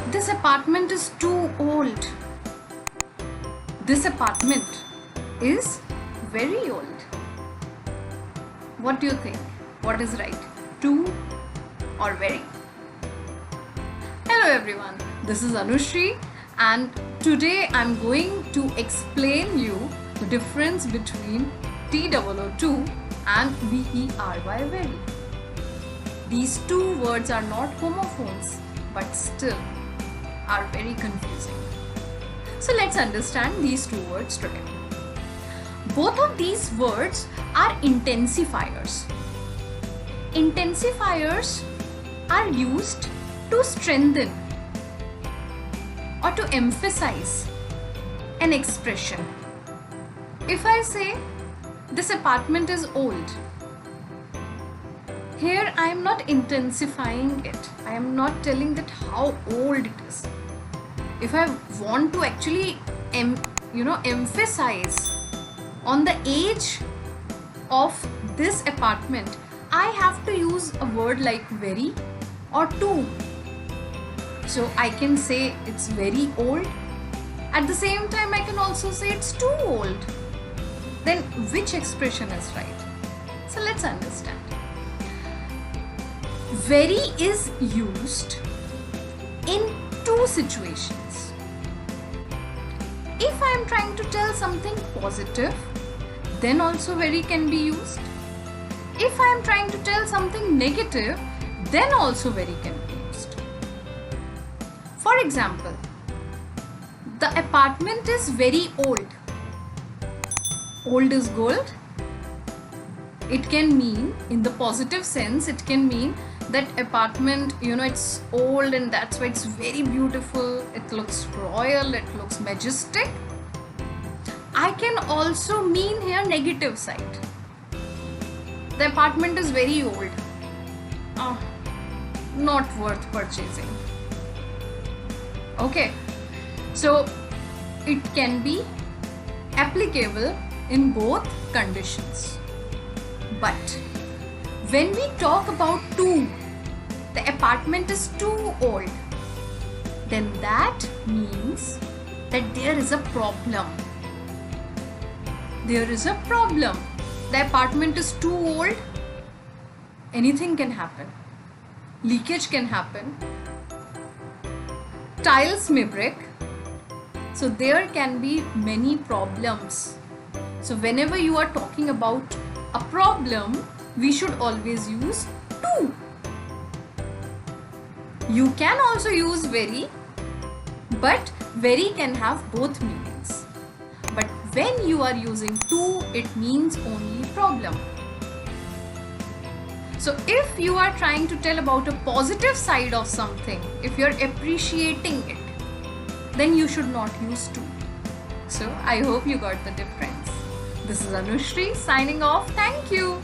This apartment is too old. This apartment is very old. What do you think? What is right? Too or very? Hello everyone, this is Anushree and today I'm going to explain you the difference between TOO2 and VERY very. These two words are not homophones but still are very confusing. So let's understand these two words today. Both of these words are intensifiers. Intensifiers are used to strengthen or to emphasize an expression. If I say this apartment is old, here I am not intensifying it. I am not telling that how old it is. If I want to actually emphasize on the age of this apartment, I have to use a word like very or too. So I can say it's very old. At the same time, I can also say it's too old. Then which expression is right? So let's understand. Very is used in two situations. If I am trying to tell something positive, then also very can be used. If I am trying to tell something negative, then also very can be used. For example, the apartment is very old. Old is gold. It can mean, in the positive sense, it can mean that apartment, it's old and that's why it's very beautiful. It looks royal, it looks majestic. I can also mean here negative side. The apartment is very old. Not worth purchasing. Okay, so it can be applicable in both conditions. But when we talk about too, the apartment is too old, then that means that there is a problem. There is a problem. The apartment is too old. Anything can happen. Leakage can happen. Tiles may break. So there can be many problems. So whenever you are talking about a problem, we should always use too. You can also use very, but very can have both meanings. But when you are using too, it means only problem. So if you are trying to tell about a positive side of something, if you are appreciating it, then you should not use too. So I hope you got the difference. This is Anushree signing off. Thank you.